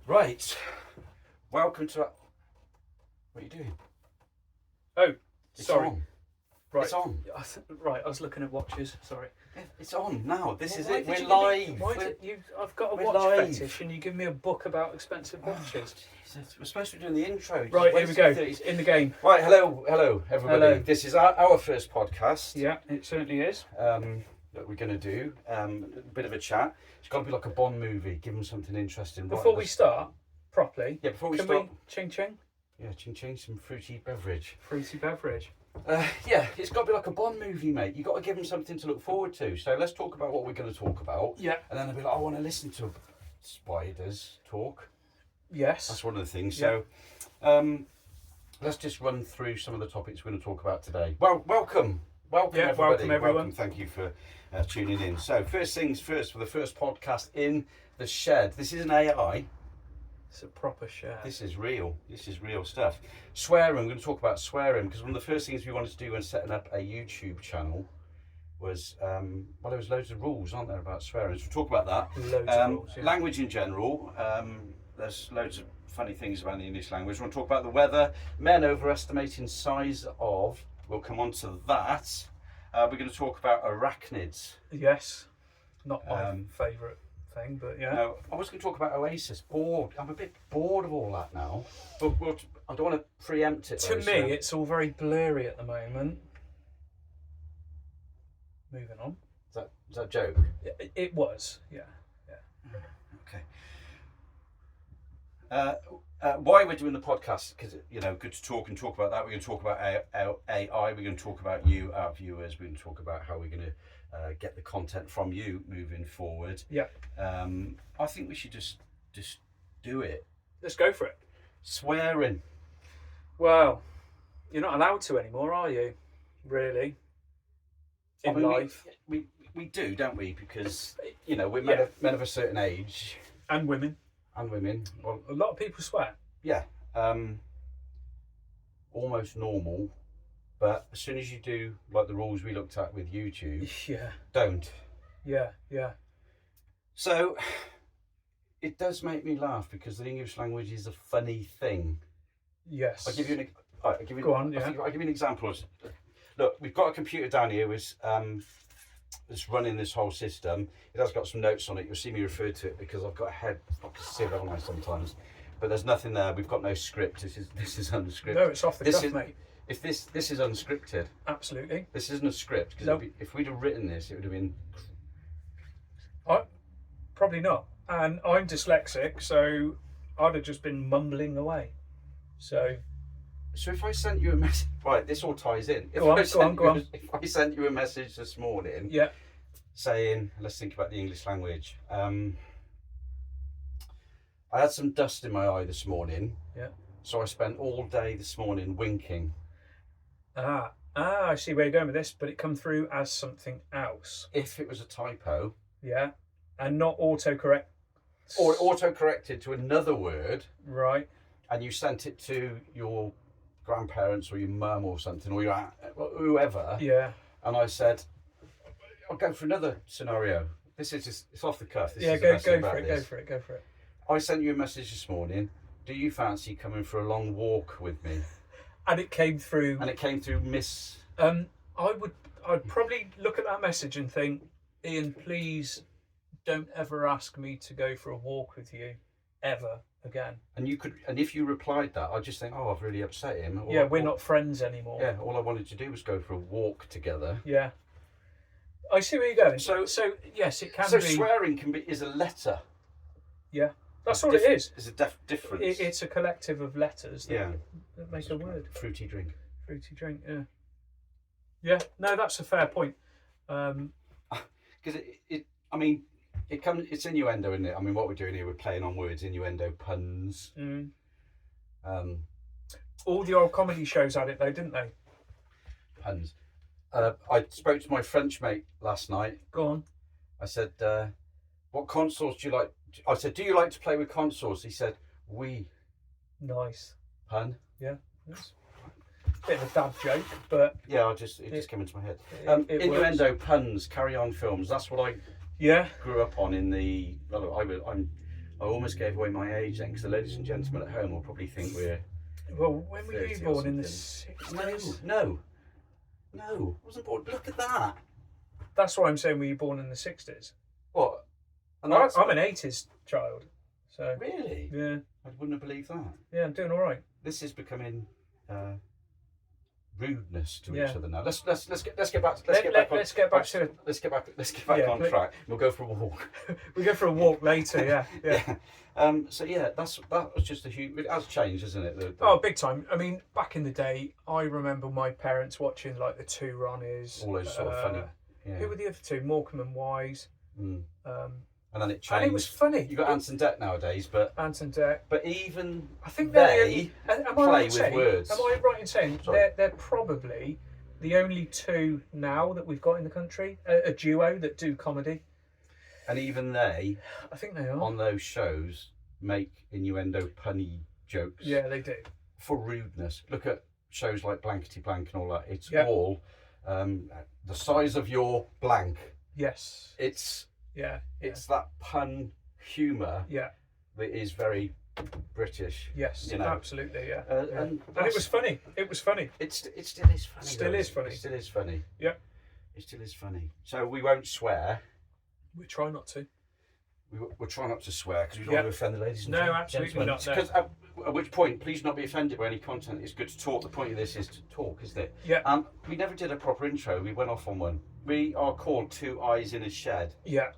Right. Welcome to. What are you doing? Oh, It's sorry. on. Right. It's on. Right, I was looking at watches. Sorry. It's on now. This is Why it. did We're you live. give me- why did you? I've got a we're watch live. fetish, and you give me a book about expensive watches. Jesus, we're supposed to be doing the intro. Just Right, here wait we till go. 30. In the game. Right, hello, everybody. Hello. This is our first podcast. Yeah, it certainly is. That we're going to do. A bit of a chat. It's got to be like a Bond movie. Give them something interesting. Right Before at we the- start properly, Yeah, before we can start. we ching ching? Yeah, ching, some fruity beverage. Fruity beverage. Yeah, it's got to be like a Bond movie, mate. You've got to give them something to look forward to. So let's talk about what we're going to talk about. Yeah. And then they'll be like, I want to listen to spiders talk. Yes. That's one of the things. Yeah. So let's just run through some of the topics we're going to talk about today. Well, welcome. Welcome, Yeah, everybody. welcome, everyone. Welcome. Thank you for tuning in. So first things first, for the first podcast in the shed. This is an AI. It's a proper share. This is real. This is real stuff. Swearing. We're going to talk about swearing because one of the first things we wanted to do when setting up a YouTube channel was, well, there was loads of rules, aren't there, about swearing. So we'll talk about that. Loads of rules, yeah. Language in general. There's loads of funny things about the English language. We're going to talk about the weather. Men overestimating size of. We'll come on to that. We're going to talk about arachnids. Yes. Not my favourite thing, but yeah. No, I was going to talk about Oasis. Bored. I'm a bit bored of all that now. But I don't want to preempt it. To me, it's all very blurry at the moment. Moving on. Is that a joke? It was, yeah. Okay. Why we're doing the podcast? Because good to talk about that. We're going to talk about AI. We're going to talk about you, our viewers. We're going to talk about how we're going to get the content from you moving forward. Yeah. I think we should just do it. Let's go for it. Swearing. Well, you're not allowed to anymore, are you? Really? In life. We do, don't we? Because we're men of a certain age. And women. And women. Well, A lot of people swear. yeah. Almost normal. But as soon as you do, like the rules we looked at with YouTube, Yeah. don't. Yeah. So, it does make me laugh because the English language is a funny thing. Yes. I'll give you an. Go on, yeah. I'll give you an example. Look, we've got a computer down here that's running this whole system. It has got some notes on it. You'll see me refer to it because I've got a head like a sieve, haven't I, sometimes? But there's nothing there. We've got no script. This is unscripted. No, it's off the cuff, mate. If this is unscripted. Absolutely. This isn't a script because Nope. if we'd have written this, it would have been. Probably not. And I'm dyslexic, so I'd have just been mumbling away. So if I sent you a message, right? This all ties in. Go on. If I sent you a message this morning, yeah. saying, let's think about the English language. I had some dust in my eye this morning. Yeah. So I spent all day this morning winking. I see where you're going with this, but it come through as something else. If it was a typo. Yeah. And not autocorrect. Or auto-corrected to another word. Right. And you sent it to your grandparents or your mum or something, or your whoever. Yeah. And I said, I'll go for another scenario. This is just, it's off the cuff. This is Go for it. I sent you a message this morning. Do you fancy coming for a long walk with me? And it came through. Miss. I'd probably look at that message and think, Ian, please don't ever ask me to go for a walk with you ever again. And if you replied that, I'd just think, oh, I've really upset him. We're not friends anymore. Yeah, all I wanted to do was go for a walk together. Yeah. I see where you're going. So yes, it can be. So swearing is a letter. Yeah. That's all it is. It's a difference. It's a collective of letters that make a word. Fruity drink. Fruity drink, yeah. Yeah, no, that's a fair point. Because it's innuendo, isn't it? I mean, what we're doing here, we're playing on words, innuendo, puns. Mm. All the old comedy shows had it though, didn't they? Puns. I spoke to my French mate last night. Go on. I said, what consoles do you like? I said, do you like to play with consoles? He said, oui. Nice. Pun? Yeah. Yes. Bit of a dad joke, but yeah, it just came into my head. It Innuendo, works. puns, carry on films. That's what I grew up on in the. I almost gave away my age then, because the ladies and gentlemen at home will probably think we're. Well, when were 30 you or born? In the something. 60s? No, I wasn't born. Look at that. That's why I'm saying, were you born in the 60s? What? And I'm an 80s child. So really? yeah. I wouldn't have believed that. Yeah, I'm doing all right. This is becoming rudeness to Yeah. each other now. Let's get back. Let's get back to it. Let's get back on track. We'll go for a walk. We go for a walk later. Yeah. So yeah, that was just a huge. It has changed, isn't it? Oh, big time. I mean, back in the day, I remember my parents watching like the Two Ronnies. All those sort of funny. Yeah. Who were the other two? Morecambe and Wise. Mm. And then it changed. And it was funny. You got Anton Deck nowadays, but Anton Deck. But even I think they play with words. Am I right in saying Sorry. they're probably the only two now that we've got in the country, a duo that do comedy? And even they, I think they are on those shows, make innuendo, punny jokes. Yeah, they do. For rudeness. Look at shows like Blankety Blank and all that. It's Yeah. all the size of your blank. Yes. It's Yeah. that pun humour Yeah. that is very British. Yes. You know. Absolutely. Yeah. And it was funny. It was funny. It still is funny. Still though. is funny. It still is funny. Yeah. It still is funny. So we won't swear. We try not to. We'll try not to swear because we don't Yeah. want to offend the ladies and No, gentlemen. absolutely not, no. Because at which point, please not be offended by any content. It's good to talk. The point of this is to talk, isn't it? Yeah. We never did a proper intro. We went off on one. We are called Two Eyes in a Shed. Yeah.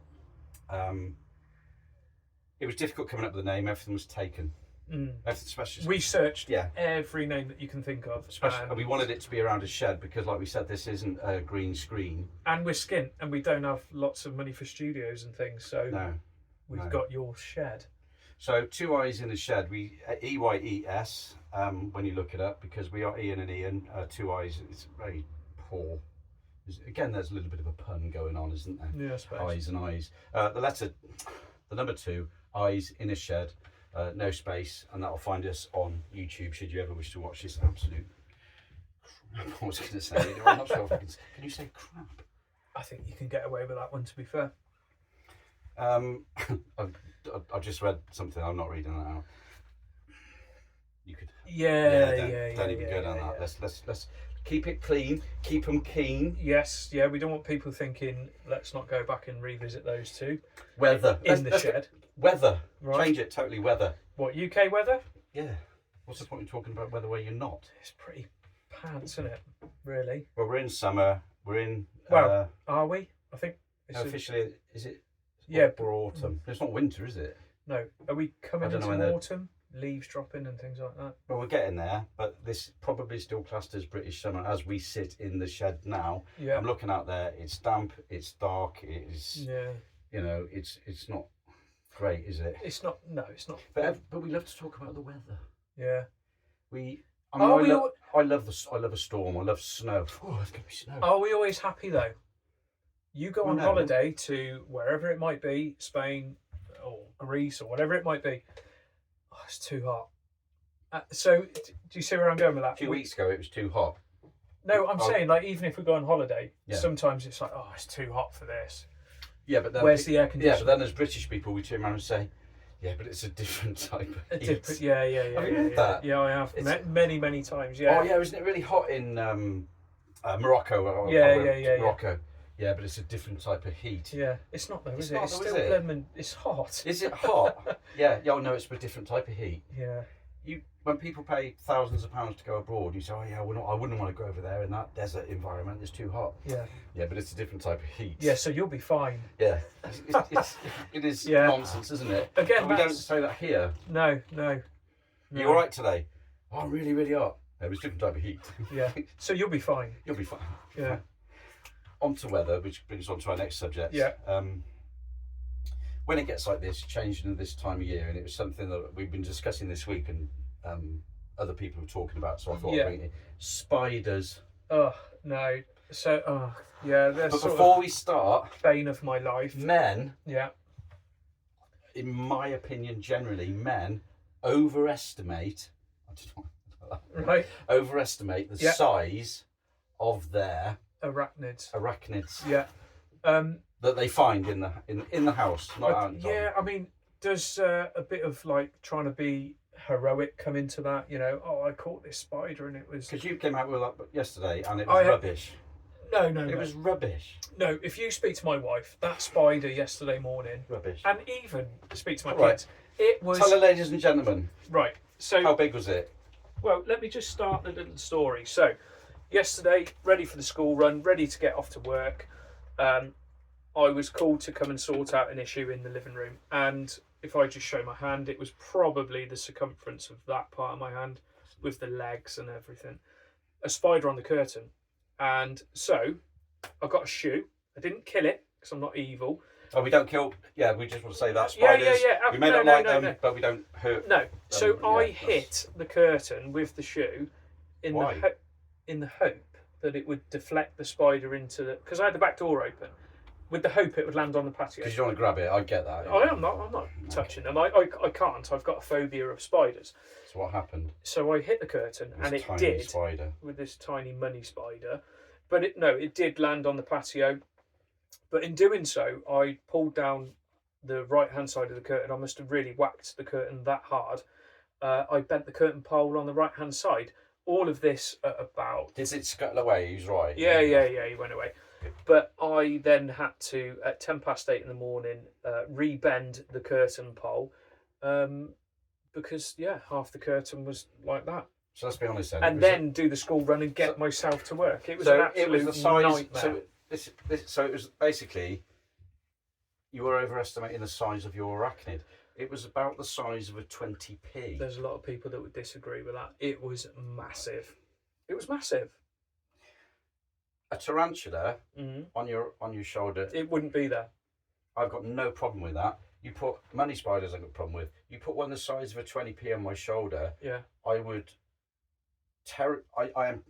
It was difficult coming up with the name. Everything was taken. Everything, especially. We searched Yeah. every name that you can think of. And we wanted it to be around a shed because, like we said, this isn't a green screen. And we're skint and we don't have lots of money for studios and things. So No. we've got your shed. So Two Eyes in a Shed, we EYES when you look it up, because we are Ian and Ian. Two Eyes, it's very poor. Again, there's a little bit of a pun going on, isn't there? Yeah, I suppose. Eyes and eyes. The number 2, Eyes in a Shed, no space, and that'll find us on YouTube should you ever wish to watch this absolute crap. I was going to say, I'm not sure if I can you say crap? I think you can get away with that one, to be fair. I've just read something. I'm not reading that out. You could. Don't even go down that. Let's keep it clean. Keep them keen. Yes, yeah. We don't want people thinking, let's not go back and revisit those two. Weather in the shed. Weather. Right. Change it totally. Weather. What, UK weather? Yeah. What's the point in talking about weather where you're not? It's pretty pants, isn't it? Really. Well, we're in summer. We're in. Well, are we? I think. Officially, is it? Yeah. Or autumn. It's not winter, is it? No. Are we coming I don't know into when autumn? Leaves dropping and things like that. Well, we're getting there, but this probably still classed as British summer as we sit in the shed now. Yeah. I'm looking out there. It's damp. It's dark. It's Yeah. you know, it's not great, is it? It's not. No, it's not. But we love to talk about the weather. Yeah. I love a storm. I love snow. Oh, it's gonna be snow. Are we always happy though? You go Well, on no. holiday to wherever it might be, Spain or Greece or whatever it might be. Oh, it's too hot. So, do you see where I'm going with that? A few weeks ago, it was too hot. No, I'm saying, like, even if we go on holiday, Yeah. sometimes it's like, oh, it's too hot for this. Yeah, but then Where's the air Yeah, conditioning? but then as British people, we turn around and say, "Yeah, but it's a different type of heat." Yeah. Have you heard that? Yeah, I have. It's- Many times, yeah. Oh yeah, isn't it really hot in Morocco? Yeah. Morocco. Yeah, but it's a different type of heat. Yeah, it's not though, It's is not it? It's though, still is it? lemon. It's hot. Is it hot? Yeah. No, it's a different type of heat. Yeah. When people pay thousands of pounds to go abroad, you say, "Oh yeah, I wouldn't want to go over there in that desert environment. It's too hot." Yeah. Yeah, but it's a different type of heat. Yeah, so you'll be fine. Yeah. It is Yeah. nonsense, isn't it? Again, And we don't that's- say that here. No. You all right today? Oh, really, really hot. No, it's a different type of heat. Yeah. So you'll be fine. You'll be fine. Yeah. On to weather, which brings us on to our next subject. Yeah. When it gets like this, changing at this time of year, and it was something that we've been discussing this week, and other people were talking about, so I thought I'd bring it in. Spiders. Oh no. So yeah, they're But sort before of we start, bane of my life. men, Yeah. in my opinion, generally, men overestimate. Right. Overestimate the Yeah. size of their Arachnids. arachnids Yeah. that they find in the house. Not out in Yeah, I mean, Does a bit of like trying to be heroic come into that? You know, oh, I caught this spider and it was. Because you came out with that yesterday and it I was rubbish. No, It was rubbish. no. If you speak to my wife, that spider yesterday morning, Rubbish. and even speak to my Right. kids, it was Tell the ladies and gentlemen, right. So how big was it? well, let me just start the little story. So, yesterday, ready for the school run, ready to get off to work. I was called to come and sort out an issue in the living room, and if I just show my hand, it was probably the circumference of that part of my hand, with the legs and everything. A spider on the curtain, and so I got a shoe. I didn't kill it because I'm not evil. Oh, we don't kill. Yeah, we just want to say that Yeah, spiders. yeah. We may not like them, but we don't hurt. No, so I yeah, hit the curtain with the shoe in Why? in the hope that it would deflect the spider into the, because I had the back door open, with the hope it would land on the patio. Because you don't want to grab it. I get that. I'm not touching them. I can't. I've got a phobia of spiders. So what happened? So I hit the curtain, and it tiny did spider. with this tiny money spider, but it did land on the patio. But in doing so, I pulled down the right-hand side of the curtain. I must have really whacked the curtain that hard. I bent the curtain pole on the right-hand side. All of this at about... Did it scuttle away? He was right. Yeah, he went away. But I then had to, at 8:10 in the morning, re-bend the curtain pole because, half the curtain was like that. So let's be honest then. And then do the school run and get myself to work. It was an absolute it was the size, nightmare. So it was basically, you were overestimating the size of your arachnid. It was about the size of a 20p. There's a lot of people that would disagree with that. It was massive. It was massive. A tarantula on your shoulder. It wouldn't be there. I've got no problem with that. You put money spiders, I've got a problem with. You put one the size of a 20p on my shoulder. Yeah. I would. I'm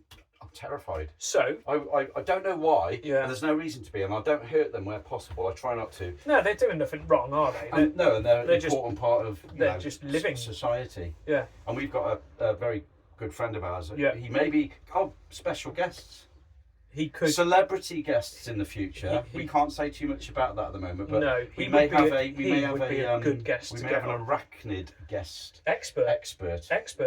terrified. So I don't know why. Yeah. And there's no reason to be, and I don't hurt them where possible. I try not to. no, they're doing nothing wrong, are they? And they're an they're important part of just living society. Yeah. And we've got a very good friend of ours. Yeah. He may be special guests. He could. Celebrity guests in the future. He- we can't say too much about that at the moment, but No, we he may would be have a- we he may have would be a good guest We to may get have an on. arachnid guest. Expert.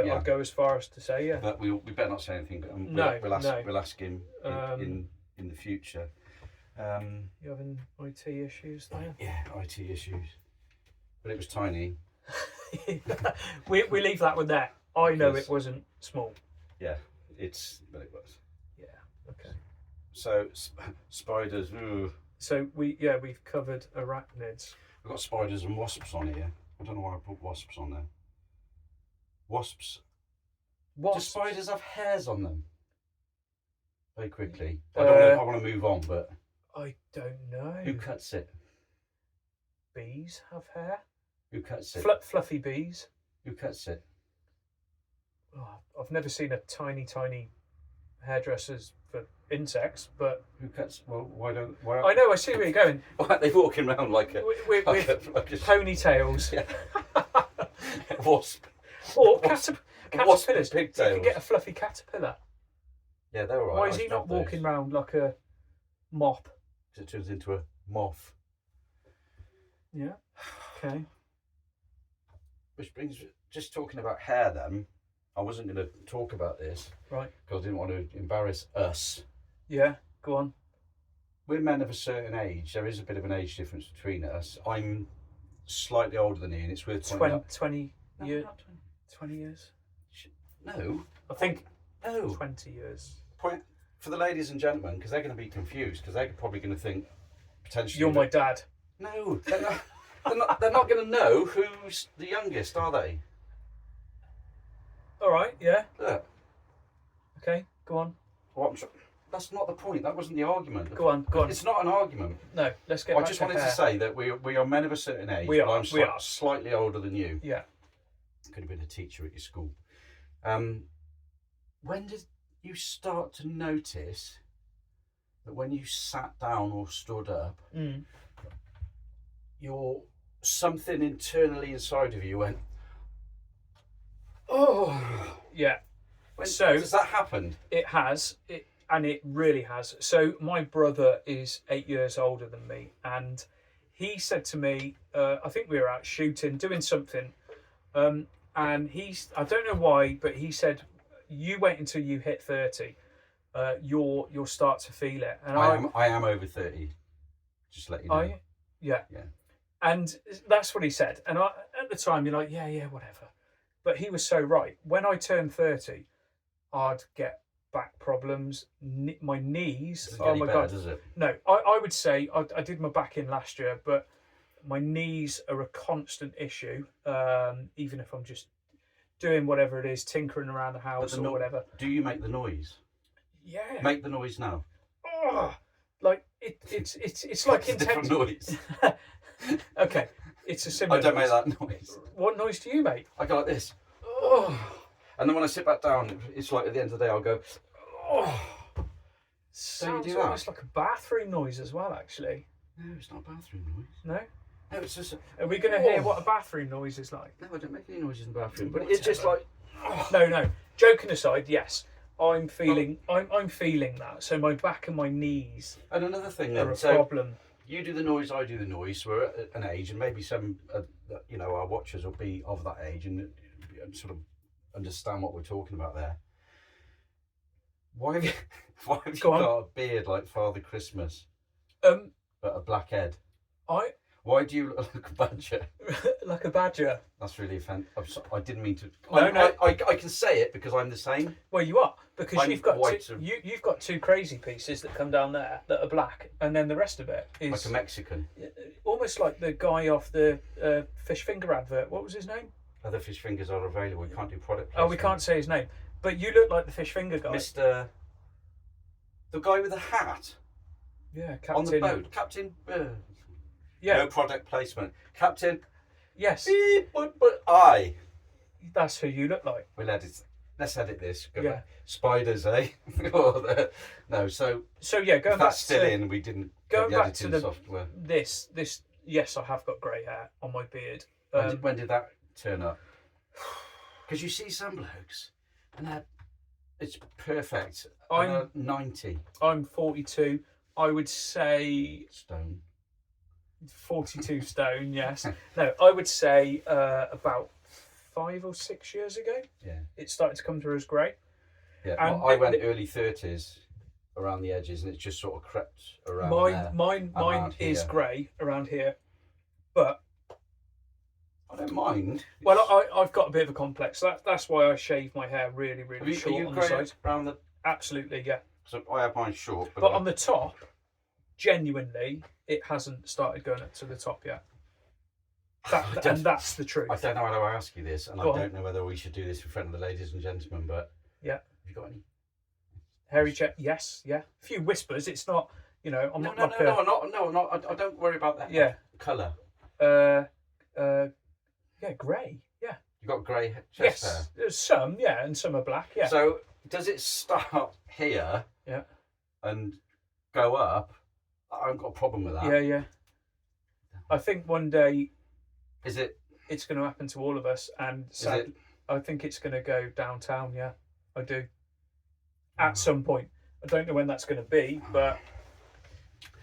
Yeah. I'd go as far as to say, yeah. But we better not say anything. No, We'll ask him in the future. You having IT issues there? Yeah, IT issues. But it was tiny. we leave that one there. I know Because- it wasn't small. Yeah, but it was. Yeah. Okay. So spiders. Ooh. So we've covered arachnids. We've got spiders and wasps on here. I don't know why I put wasps on there. Wasps. Do spiders have hairs on them? Very quickly. I don't know if I want to move on, but I don't know. who cuts it? Bees have hair? Who cuts it? Fluffy bees? Who cuts it? Oh, I've never seen a tiny hairdressers for insects, but Who cuts? Well, why? I know. I see where you're going. Why aren't they walking around like a with ponytails. Yeah. Wasp? Or Wasp with caterpillars. You pigtails. can get a fluffy caterpillar. Yeah, they're all right. Why is he not walking around like a mop? It turns into a moth. Yeah. Okay. Which brings, just talking about hair then, I wasn't going to talk about this. Right. Because I didn't want to embarrass us. Yeah. Go on. We're men of a certain age. There is a bit of an age difference between us. I'm slightly older than you, and it's worth pointing out. 20 No, years. not 20. 20 years. No. I think No. 20 years. Point for the ladies and gentlemen, because they're going to be confused, because they're probably going to think potentially. You're my dad. No, they're not. They're not going to know who's the youngest, are they? All right. Yeah. Look, Okay. Go on. that's not the point. That wasn't the argument. Go on. Go on. It's not an argument. No. Let's get I back just to wanted hair. to say that we are men of a certain age. We are, but I'm we are. slightly older than you. Yeah. Could have been a teacher at your school. When did you start to notice that when you sat down or stood up, something internally inside of you went, oh. Yeah. So does that happen? It has. And it really has. So my brother is 8 years older than me, and he said to me, I think we were out shooting, doing something, and I don't know why, but he said, "You wait until you hit 30, you'll start to feel it." And I am over 30. Just to let you know. Are you? Yeah. Yeah. And that's what he said. And at the time, you're like, yeah, whatever. But he was so right. When I turned 30, I'd get back problems. My knees. Does it Oh get any my better, God. does it? No, I would say I did my back in last year, but my knees are a constant issue. Even if I'm just doing whatever it is, tinkering around the house or whatever. Do you make the noise? Yeah. Make the noise now. Oh, like it's like It's a different noise. Okay, it's a similar. I don't make noise. that noise. What noise do you make? I go like this. Oh, And then when I sit back down, it's like at the end of the day, I'll go, oh. sounds do that? almost like a bathroom noise as well. Actually, No, it's not a bathroom noise. no. No, it's just. Are we going to hear what a bathroom noise is like? No, I don't make any noises in the bathroom. But it's just like. Oh. No. Joking aside, yes, I'm feeling. I'm feeling that. So my back and my knees And another thing, are then, a so problem. you do the noise, I do the noise. We're at an age, and maybe some, our watchers will be of that age and sort of understand what we're talking about there. Why have you got a beard like Father Christmas, but a black head? Why do you look like a badger? Like a badger. That's really offensive. I didn't mean to. No. I can say it because I'm the same. Well, you are, because you've got white you've got two crazy pieces that come down there that are black, and then the rest of it is like a Mexican. almost like the guy off the fish finger advert. What was his name? Other fish fingers are available. We can't do product Oh, we placement. can't say his name, but you look like the fish finger guy. Mr. The guy with the hat Yeah, Captain. on the boat, Captain. Yeah. No product placement, Captain. Yes. Beep, but I. That's who you look like. We'll edit. Let's edit this. Go Yeah. back. Spiders, eh? No. So yeah, going back that's still to in. We didn't. going the back to editing the software. this. Yes, I have got grey hair on my beard. When did that turn up? Because you see some blokes, and it's perfect. I'm 90 I'm 42. I would say stone. 42 stone. Yes. No, I would say about 5 or 6 years ago. Yeah. It started to come through as grey. Yeah. And I went early 30s around the edges, and it's just sort of crept around. Mine is grey around here, but I don't mind. well, I've got a bit of a complex. That's why I shave my hair really, really short on the sides. Around the. Absolutely, yeah. So I have mine short, But on the top, genuinely, it hasn't started going up to the top yet. And that's the truth. I don't know how to ask you this, and Go I on. don't know whether we should do this in front of the ladies and gentlemen, but Yeah. have you got any? Hairy check, yes, yeah. A few whispers. It's not, I'm No, not no, like no, I don't worry about that. Yeah. Colour. Yeah, grey. Yeah. You got grey chest hair. Yes. There's some, yeah, and some are black. Yeah. So does it start here? Yeah. And go up? I haven't got a problem with that. Yeah. I think one day Is it? it's going to happen to all of us, and sadly, I think it's going to go downtown. Yeah, I do. At some point, I don't know when that's going to be, but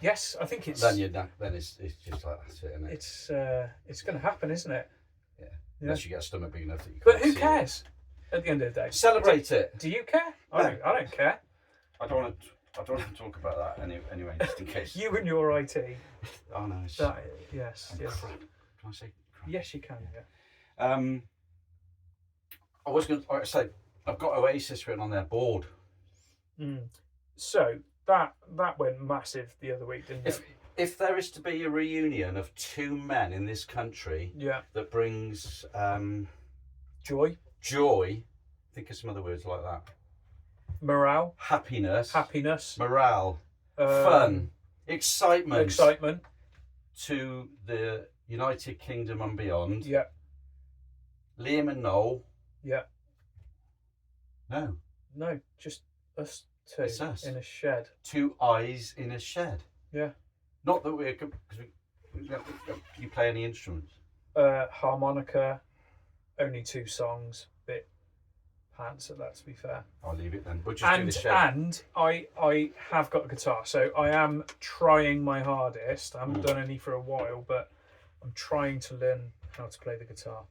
yes, I think it's. Then it's just like that's it, isn't it? It's going to happen, isn't it? Yeah. Unless you get a stomach big enough that you can't But who see it. cares? At the end of the day, Celebrate it. do you care? I don't care. I don't want to talk about that anyway, just in case. You and your IT. Oh no. Yes. Crap. Can I say crap? Yes, you can. Yeah. I was going to say I've got Oasis written on their board. So that went massive the other week, didn't it? If there is to be a reunion of two men in this country that brings Joy, think of some other words like that. morale, Happiness, morale, fun, excitement to the United Kingdom and beyond. Yeah. Liam and Noel. Yeah. No, just us two It's us. in a shed. Two eyes in a shed. Yeah. Not that we're because you play any instruments. Harmonica, only 2 songs, bit answer that, to be fair. I'll leave it then. We'll just do the show. And I have got a guitar, so I am trying my hardest. I haven't done any for a while, but I'm trying to learn how to play the guitar.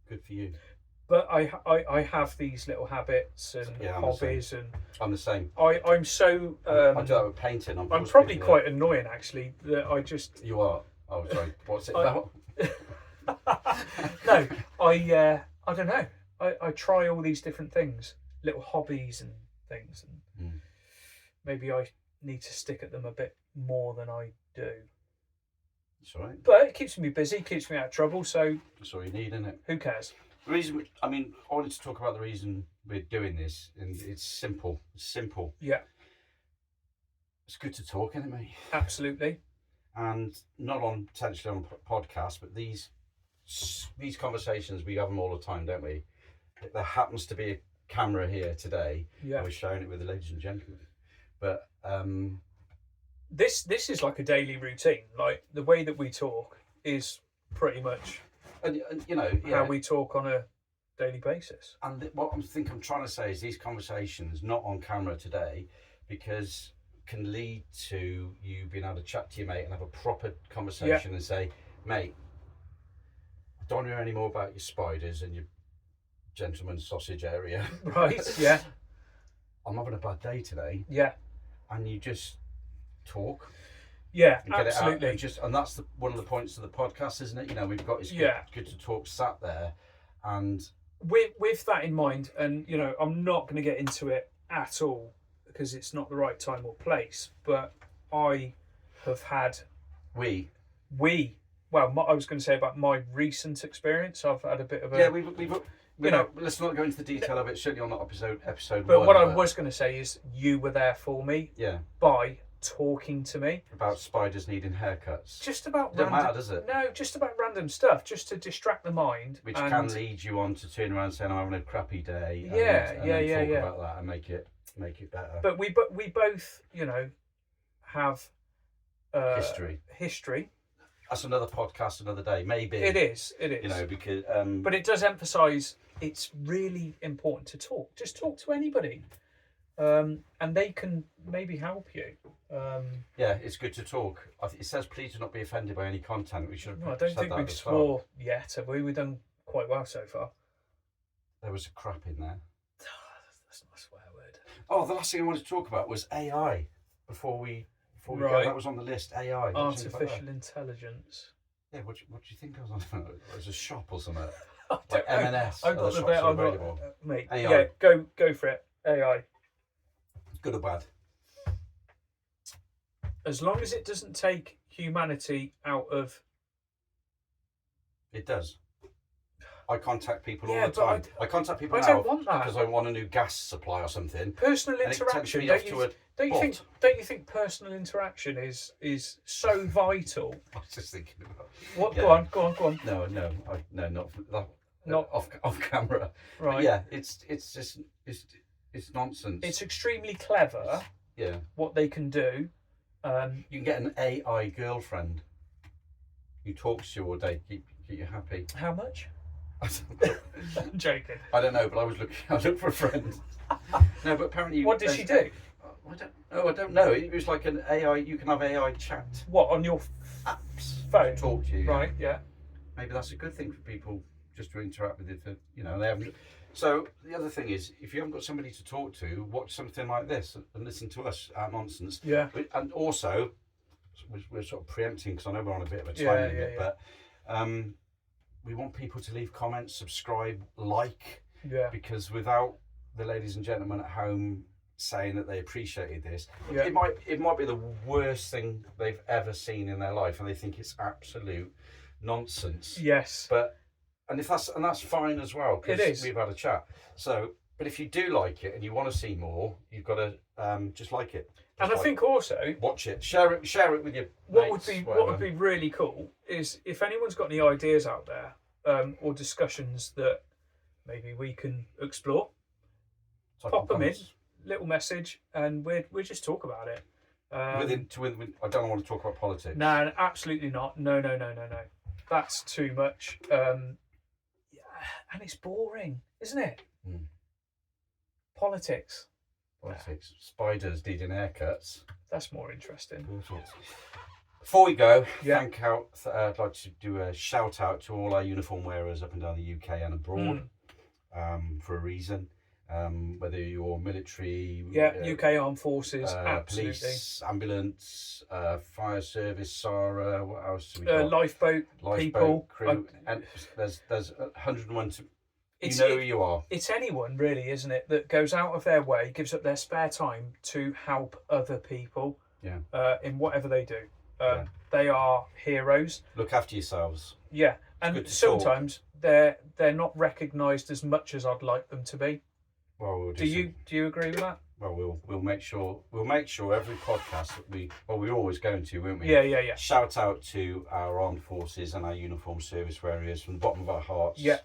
Good for you. But I have these little habits and hobbies, and I'm the same. I'm so I do that with painting. I'm probably quite annoying, actually. That I just You are. Oh, sorry. What's it? No, I don't know. I try all these different things, little hobbies and things, and maybe I need to stick at them a bit more than I do. That's all right. But it keeps me busy, keeps me out of trouble. So that's all you need, isn't it? Who cares? The reason, I wanted to talk about the reason we're doing this, and it's simple. It's simple. Yeah. It's good to talk, isn't it, mate? Absolutely. And not on potentially on a podcast, but these conversations, we have them all the time, don't we? There happens to be a camera here today. Yeah. We're showing it with the ladies and gentlemen. But this is like a daily routine. Like the way that we talk is pretty much and you know how we talk on a daily basis. And what I'm trying to say is these conversations, not on camera today, because can lead to you being able to chat to your mate and have a proper conversation and say, mate, I don't want to hear any more about your spiders and your gentleman's sausage area. Right, yeah. I'm having a bad day today. Yeah. And you just talk. Yeah, and get absolutely. It out and that's one of the points of the podcast, isn't it? You know, we've got it's good to talk sat there. And with that in mind, and you know, I'm not going to get into it at all because it's not the right time or place, but I have had I was going to say about my recent experience. I've had a bit of a you know, let's not go into the detail of it. Certainly on that episode. But what I was going to say is, you were there for me. Yeah. By talking to me about spiders needing haircuts. Just about doesn't matter, does it? No, just about random stuff, just to distract the mind, which can lead you on to turn around saying, "I'm having a crappy day." And talk about that and make it better. But we both, you know, have history. That's another podcast, another day. Maybe it is. You know, because but it does emphasise it's really important to talk. Just talk to anybody, and they can maybe help you. Yeah, it's good to talk. It says, "Please do not be offended by any content." We should. I don't think we've swore yet, have we? We've done quite well so far. There was a crap in there. That's not a swear word. Oh, the last thing I wanted to talk about was AI. Before we go, that was on the list. AI, artificial intelligence. Yeah, what do you think I was on? It was a shop or something. Like M&S. I've got the bit. I'm not, mate. AI. Yeah, go for it. AI. Good or bad? As long as it doesn't take humanity out of. It does. I contact people all the time. I contact people now don't want that because I want a new gas supply or something. Personal interaction. Don't you think personal interaction is so vital? I was just thinking about. What? Yeah. Go on. No, not off camera. Right. But yeah, it's just it's nonsense. It's extremely clever. What they can do. You can get an AI girlfriend who talks to you all day, keep you happy. How much? I'm joking. I don't know, but I looked for a friend. No, but apparently. What did she do? I don't know. It was like an AI. You can have AI chat. What, on your apps? Phone. To talk to you. Right. Yeah. Maybe that's a good thing for people just to interact with it. You know, they haven't. So the other thing is, if you haven't got somebody to talk to, watch something like this and listen to us, our nonsense. Yeah. And also, we're sort of preempting because I know we're on a bit of a time limit, but we want people to leave comments, subscribe, like. Yeah. Because without the ladies and gentlemen at home saying that they appreciated this, it might be the worst thing they've ever seen in their life, and they think it's absolute nonsense. Yes. And that's fine as well, because we've had a chat. So, but if you do like it and you want to see more, you've got to just like it. And I think also watch it, share it with your what mates, would be really cool is if anyone's got any ideas out there or discussions that maybe we can explore. Pop them in, little message, and we'll just talk about it. I don't want to talk about politics. No, absolutely not. No. That's too much. and it's boring, isn't it? Mm. Politics. Spiders needing haircuts. That's more interesting. Before we go, Yeah. I'd like to do a shout out to all our uniform wearers up and down the UK and abroad, for a reason. Whether you're military, UK Armed Forces, absolutely. police, ambulance, fire service, SARA, what else have we got? Lifeboat people, crew, and there's 101. You know who you are. It's anyone really, isn't it, that goes out of their way, gives up their spare time to help other people. Yeah. In whatever they do. They are heroes. Look after yourselves. Yeah, and sometimes they're not recognised as much as I'd like them to be. Well, we'll do you agree with that? Well, we'll make sure every podcast that we're always going to, won't we? Yeah. Shout out to our armed forces and our uniform service wearers from the bottom of our hearts. Yeah.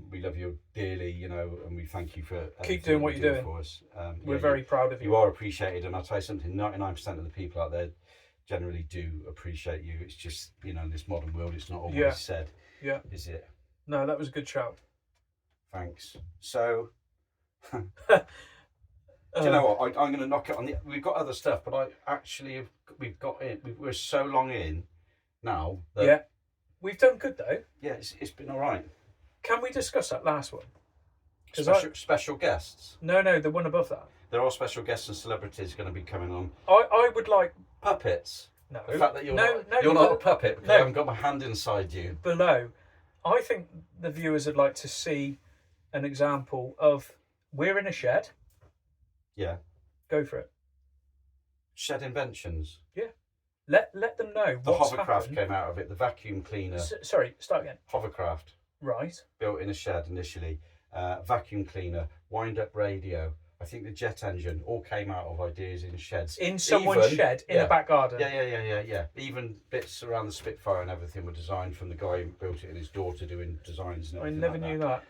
We love you dearly, and we thank you for keep doing what you're doing for us. We're very proud of you. You are appreciated, and I'll tell you something: 99% of the people out there generally do appreciate you. It's just in this modern world, it's not always said. Yeah. Is it? No, that was a good shout. Thanks. So. Do you know what? I'm going to knock it on. We've got other stuff, but we're so long in now. That, we've done good though. Yeah, it's been all right. Can we discuss that last one? Special guests. No, the one above that. There are special guests and celebrities going to be coming on. I would like puppets. No, the fact that you're not a puppet because I haven't got my hand inside you. Below, I think the viewers would like to see an example of. We're in a shed. Yeah. Go for it. Shed inventions. Yeah. Let them know the what's hovercraft happened. came out of it. The vacuum cleaner. Sorry, start again. Hovercraft. Right. Built in a shed initially. Vacuum cleaner. Wind-up radio. I think the jet engine all came out of ideas in sheds. In someone's shed in a back garden. Yeah. Even bits around the Spitfire and everything were designed from the guy who built it in his daughter doing designs and everything. I never knew that.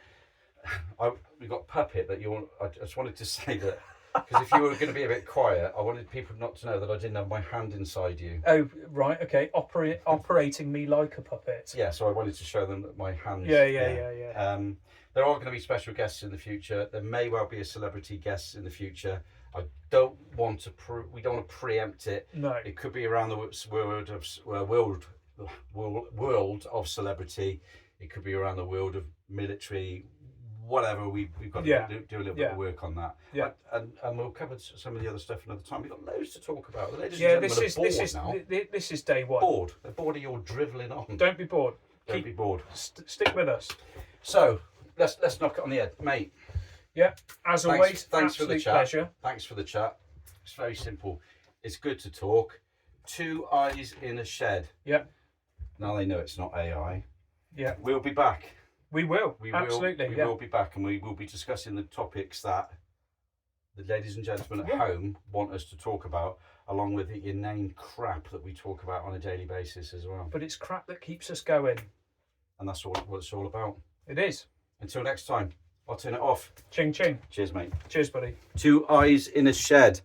We got puppet that I just wanted to say that because if you were going to be a bit quiet, I wanted people not to know that I didn't have my hand inside you. Oh right, okay. Operating me like a puppet. Yeah, so I wanted to show them that my hands. Yeah. There are going to be special guests in the future. There may well be a celebrity guest in the future. I don't want to. We don't want to preempt it. No. It could be around the world of celebrity. It could be around the world of military. Whatever, we've got to do a little bit of work on that. Yeah. And we'll cover some of the other stuff another time. We've got loads to talk about. The ladies and gentlemen are bored now. This is day one. Bored. They're bored of your drivelling on. Don't be bored. Don't be bored. Stick with us. So let's knock it on the head, mate. Yeah. As always, thanks for the chat. Pleasure. Thanks for the chat. It's very simple. It's good to talk. 2 eyes in a shed. Yeah. Now they know it's not AI. Yeah. We'll be back. We will. Absolutely. We will be back, and we will be discussing the topics that the ladies and gentlemen at home want us to talk about, along with the inane crap that we talk about on a daily basis as well. But it's crap that keeps us going. And that's what it's all about. It is. Until next time, I'll turn it off. Ching ching. Cheers, mate. Cheers, buddy. 2 eyes in a shed.